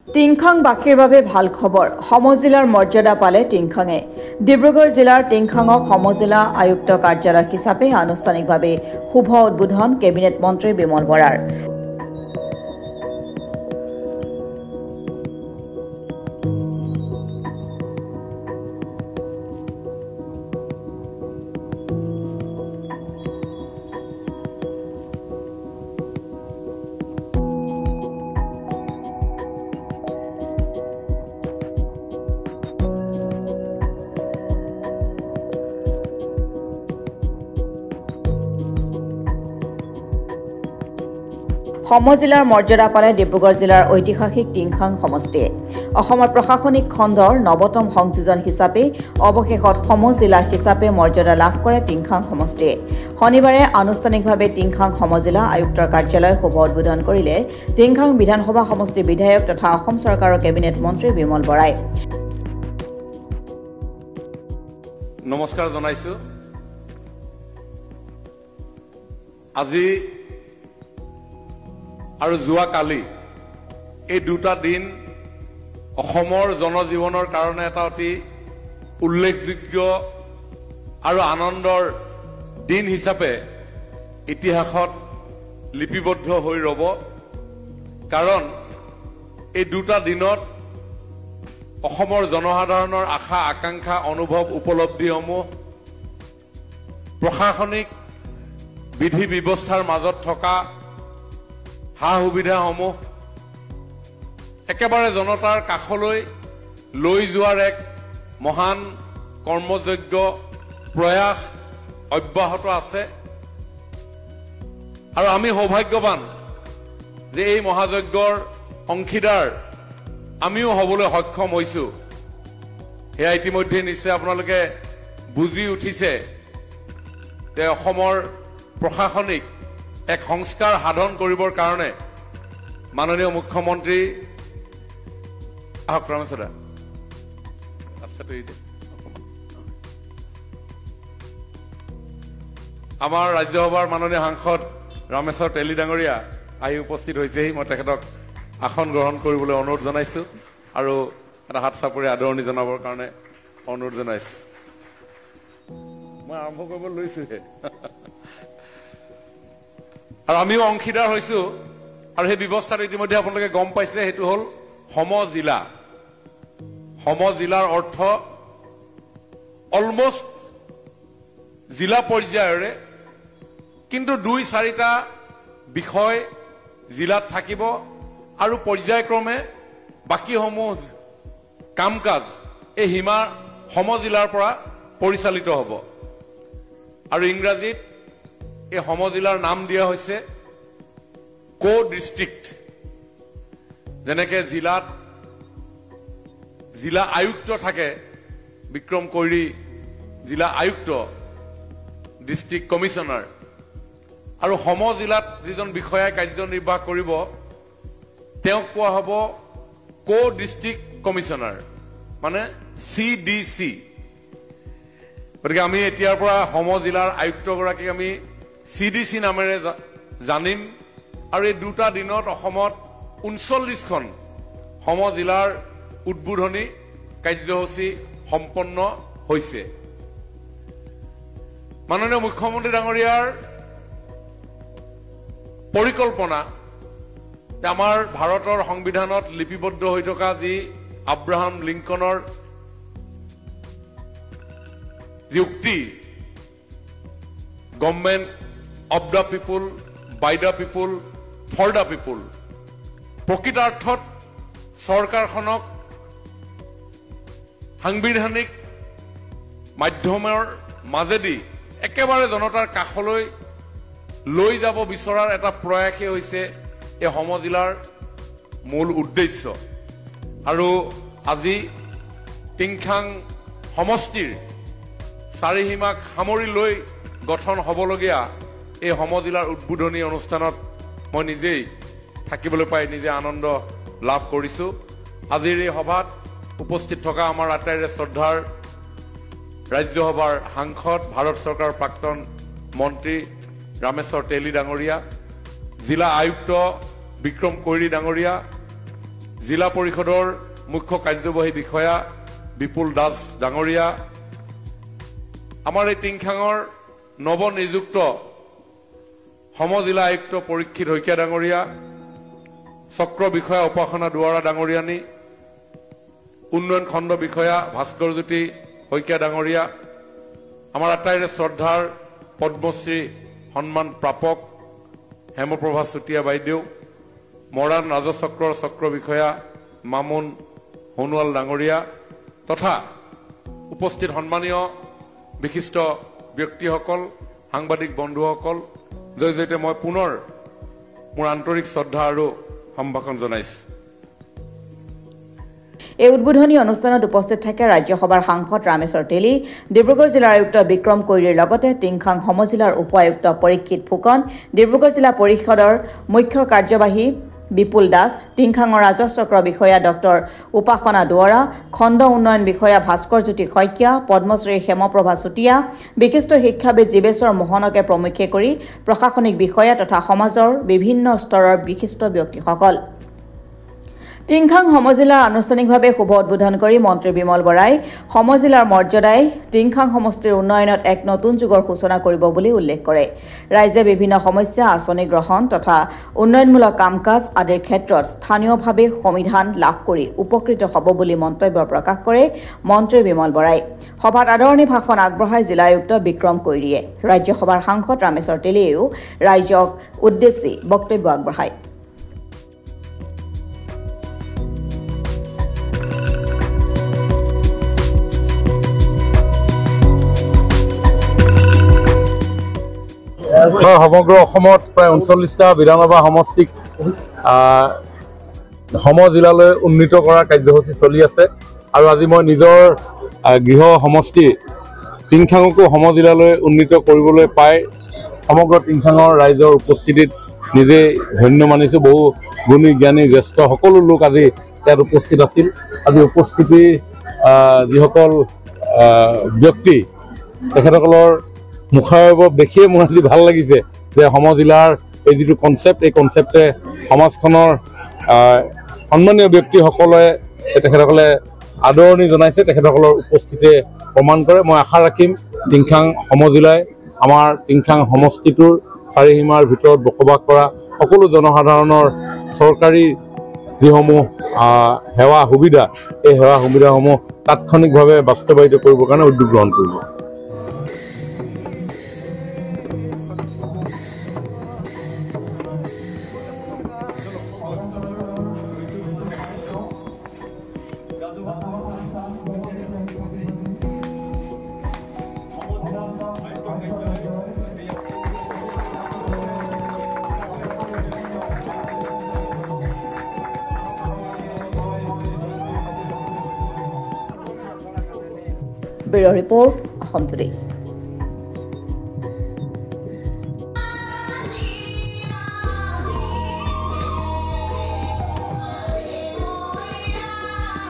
টিংখাংবাসীৰ বাবে ভাল খবৰ সমজিলাৰ মৰ্যাদা পালে টিংখাঙে ডিব্ৰুগড় জিলাৰ টিংখাঙক সমজিলা আয়ুক্ত কাৰ্যালয় হিচাপে আনুষ্ঠানিকভাৱে শুভ উদ্বোধন কেবিনেট মন্ত্ৰী বিমল বৰাৰ সমজিলাৰ মৰ্যাদা পালে ডিব্ৰুগড় জিলাৰ ঐতিহাসিক টিংখাং সমষ্টিয়ে অসমৰ প্ৰশাসনিক খণ্ডৰ নৱতম সংযোজন হিচাপে অৱশেষত সমজিলা হিচাপে মৰ্যাদা লাভ কৰে টিংখাং সমষ্টিয়ে শনিবাৰে আনুষ্ঠানিকভাৱে টিংখাং সমজিলা আয়ুক্তৰ কাৰ্যালয় শুভ উদ্বোধন কৰিলে টিংখাং বিধানসভা সমষ্টিৰ বিধায়ক তথা অসম চৰকাৰৰ কেবিনেট মন্ত্ৰী বিমল বৰাই নমস্কাৰ জনাইছো আজি আৰু যোৱা কালি এই দুটা দিন অসমৰ জনজীৱনৰ কাৰণে এটা অতি উল্লেখযোগ্য আৰু আনন্দৰ দিন হিচাপে ইতিহাসত লিপিবদ্ধ হৈ ৰব কাৰণ এই দুটা দিনত অসমৰ জনসাধাৰণৰ আশা আকাংক্ষা অনুভৱ উপলব্ধিসমূহ প্ৰশাসনিক বিধি ব্যৱস্থাৰ মাজত থকা হা সুবিধাসমূহ একেবাৰে জনতাৰ কাষলৈ লৈ যোৱাৰ এক মহান কৰ্মযজ্ঞ প্ৰয়াস অব্যাহত আছে আৰু আমি সৌভাগ্যৱান যে এই মহাযজ্ঞৰ অংশীদাৰ আমিও হ'বলৈ সক্ষম হৈছো এয়া ইতিমধ্যে নিশ্চয় আপোনালোকে বুজি উঠিছে যে অসমৰ প্ৰশাসনিক এক সংস্কাৰ সাধন কৰিবৰ কাৰণে মাননীয় মুখ্যমন্ত্ৰী আমাৰ ৰাজ্যসভাৰ মাননীয় সাংসদ ৰামেশ্বৰ তেলী ডাঙৰীয়া আহি উপস্থিত হৈছেহি মই তেখেতক আসন গ্ৰহণ কৰিবলৈ অনুৰোধ জনাইছো আৰু এটা হাত চাপৰি আদৰণি জনাবৰ কাৰণে অনুৰোধ জনাইছো মই আৰম্ভ কৰিব লৈছোহে আৰু আমিও অংশীদাৰ হৈছো আৰু সেই ব্যৱস্থাটো ইতিমধ্যে আপোনালোকে গম পাইছে সেইটো হ'ল সমজিলা সমজিলাৰ অৰ্থ অলমোষ্ট জিলা পৰ্যায়ৰে কিন্তু 2-4টা বিষয় জিলাত থাকিব আৰু পৰ্যায়ক্ৰমে বাকীসমূহ কাম কাজ এই সীমা সমজিলাৰ পৰা পৰিচালিত হ'ব আৰু ইংৰাজীত এই সমজিলাৰ নাম দিয়া হৈছে কো ডিস্ট্ৰিক্ট যেনেকে জিলাত জিলা আয়ুক্ত থাকে বিক্ৰম কৈৰী জিলা আয়ুক্ত ডিস্ট্ৰিক্ট কমিশনাৰ আৰু সমজিলাত যিজন বিষয়াই কাৰ্যনিৰ্বাহ কৰিব তেওঁক কোৱা হ'ব কো ডিস্ট্ৰিক্ট কমিশনাৰ মানে CDC গতিকে আমি এতিয়াৰ পৰা সমজিলাৰ আয়ুক্তগৰাকীক আমি CDC নামেৰে জানিম আৰু এই দুটা দিনত অসমত 39খন সমজিলাৰ উদ্বোধনী কাৰ্যসূচী সম্পন্ন হৈছে মাননীয় মুখ্যমন্ত্ৰী ডাঙৰীয়াৰ পৰিকল্পনা আমাৰ ভাৰতৰ সংবিধানত লিপিবদ্ধ হৈ থকা যি আব্ৰাহাম লিংকনৰ যি উক্তি government of the people by the people for the people প্ৰকৃতাৰ্থত চৰকাৰখনক সাংবিধানিক মাধ্যমৰ মাজেদি একেবাৰে জনতাৰ কাষলৈ লৈ যাব বিচৰাৰ এটা প্ৰয়াসে হৈছে এই সমজিলাৰ মূল উদ্দেশ্য আৰু আজি টিংখাং সমষ্টিৰ চাৰিসীমাক সামৰি লৈ গঠন হ'বলগীয়া এই সমজিলাৰ উদ্বোধনী অনুষ্ঠানত মই নিজেই থাকিবলৈ পাই নিজে আনন্দ লাভ কৰিছো আজিৰ এই সভাত উপস্থিত থকা আমাৰ আটাইৰে শ্ৰদ্ধাৰ ৰাজ্যসভাৰ সাংসদ ভাৰত চৰকাৰৰ প্ৰাক্তন মন্ত্ৰী ৰামেশ্বৰ তেলী ডাঙৰীয়া জিলা আয়ুক্ত বিক্ৰম কৈৰী ডাঙৰীয়া জিলা পৰিষদৰ মুখ্য কাৰ্যবাহী বিষয়া বিপুল দাস ডাঙৰীয়া, আমাৰ এই টিংখাঙৰ নৱনিযুক্ত সমজিলা আয়ুক্ত পৰীক্ষিত শইকীয়া ডাঙৰীয়া, চক্ৰ বিষয়া উপাসনা দুৱাৰা ডাঙৰীয়ানী, উন্নয়ন খণ্ড বিষয়া ভাস্কৰ জ্যোতি শইকীয়া ডাঙৰীয়া, আমাৰ আটাইৰে শ্ৰদ্ধাৰ পদ্মশ্ৰী সন্মান প্ৰাপক হেমপ্ৰভা চুতীয়া বাইদেউ, মৰাণ ৰাজচক্ৰৰ চক্ৰ বিষয়া মামুন সোণোৱাল ডাঙৰীয়া তথা উপস্থিত সন্মানীয় বিশিষ্ট ব্যক্তিসকল, সাংবাদিক বন্ধুসকল, জয়তে মই পুনৰ মোৰ আন্তৰিক শ্ৰদ্ধা আৰু সম্ভাষণ জনাইছো। এই উদ্বোধনী অনুষ্ঠানত উপস্থিত থাকে ৰাজ্যসভাৰ সাংসদ ৰামেশ্বৰ তেলী, ডিব্ৰুগড় জিলাৰ আয়ুক্ত বিক্ৰম কৈৰীৰ লগতে টিংখাং সমজিলাৰ উপ আয়ুক্ত পৰীক্ষিত ফুকন, ডিব্ৰুগড় জিলা পৰিষদৰ মুখ্য কাৰ্যবাহী বিপুল দাস, টিংখাঙৰ ৰাজচক্ৰ বিষয়া ডক্টৰ উপাসনা দুৱৰা, খণ্ড উন্নয়ন বিষয়া ভাস্কৰ জ্যোতি শইকীয়া, পদ্মশ্ৰী হেমপ্ৰভা চুতীয়া, বিশিষ্ট শিক্ষাবিদ জীৱেশ্বৰ মোহনকে প্ৰমুখ্যে কৰি প্ৰশাসনিক বিষয়া তথা সমাজৰ বিভিন্ন স্তৰৰ বিশিষ্ট ব্যক্তিসকল। টিংখাং সমজিলাৰ আনুষ্ঠানিকভাৱে শুভ উদ্বোধন কৰি মন্ত্ৰী বিমল বৰাই সমজিলাৰ মৰ্যাদাই টিংখাং সমষ্টিৰ উন্নয়নত এক নতুন যুগৰ সূচনা কৰিব বুলি উল্লেখ কৰে। ৰাইজে বিভিন্ন সমস্যা আঁচনি গ্ৰহণ তথা উন্নয়নমূলক কাম কাজ আদিৰ ক্ষেত্ৰত স্থানীয়ভাৱে সমিধান লাভ কৰি উপকৃত হ'ব বুলি মন্তব্য প্ৰকাশ কৰে মন্ত্ৰী বিমল বৰাই। সভাত আদৰণি ভাষণ আগবঢ়ায় জিলা আয়ুক্ত বিক্ৰম কৈৰীয়ে। ৰাজ্যসভাৰ সাংসদ ৰামেশ্বৰ তেলীয়েও ৰাইজক উদ্দেশ্যি বক্তব্য আগবঢ়ায়। সমগ্ৰ অসমত প্ৰায় 39টা বিধানসভা সমষ্টিক সমজিলালৈ উন্নীত কৰাৰ কাৰ্যসূচী চলি আছে আৰু আজি মই নিজৰ গৃহ সমষ্টি টিংখাঙকো সমজিলালৈ উন্নীত কৰিবলৈ পাই সমগ্ৰ টিংখাঙৰ ৰাইজৰ উপস্থিতিত নিজে ধন্য মানিছোঁ। বহু গুণী জ্ঞানী জ্যেষ্ঠ সকলো লোক আজি ইয়াত উপস্থিত আছিল। আজি উপস্থিতি যিসকল ব্যক্তি তেখেতসকলৰ মুখাৰভাৱ দেখিয়ে মোৰ আজি ভাল লাগিছে যে সমজিলাৰ এই যিটো কনচেপ্ট, এই কনচেপ্টে সমাজখনৰ সন্মানীয় ব্যক্তিসকলে তেখেতসকলে আদৰণি জনাইছে, তেখেতসকলৰ উপস্থিতিয়ে প্ৰমাণ কৰে। মই আশা ৰাখিম টিংখাং সমজিলাই আমাৰ টিংখাং সমষ্টিটোৰ চাৰিসীমাৰ ভিতৰত বসবাস কৰা সকলো জনসাধাৰণৰ চৰকাৰী যিসমূহ সেৱা সুবিধা, এই সেৱা সুবিধাসমূহ তাৎক্ষণিকভাৱে বাস্তৱায়িত কৰিবৰ কাৰণে উদ্যোগ গ্ৰহণ কৰিব। Bureau' report Assam today.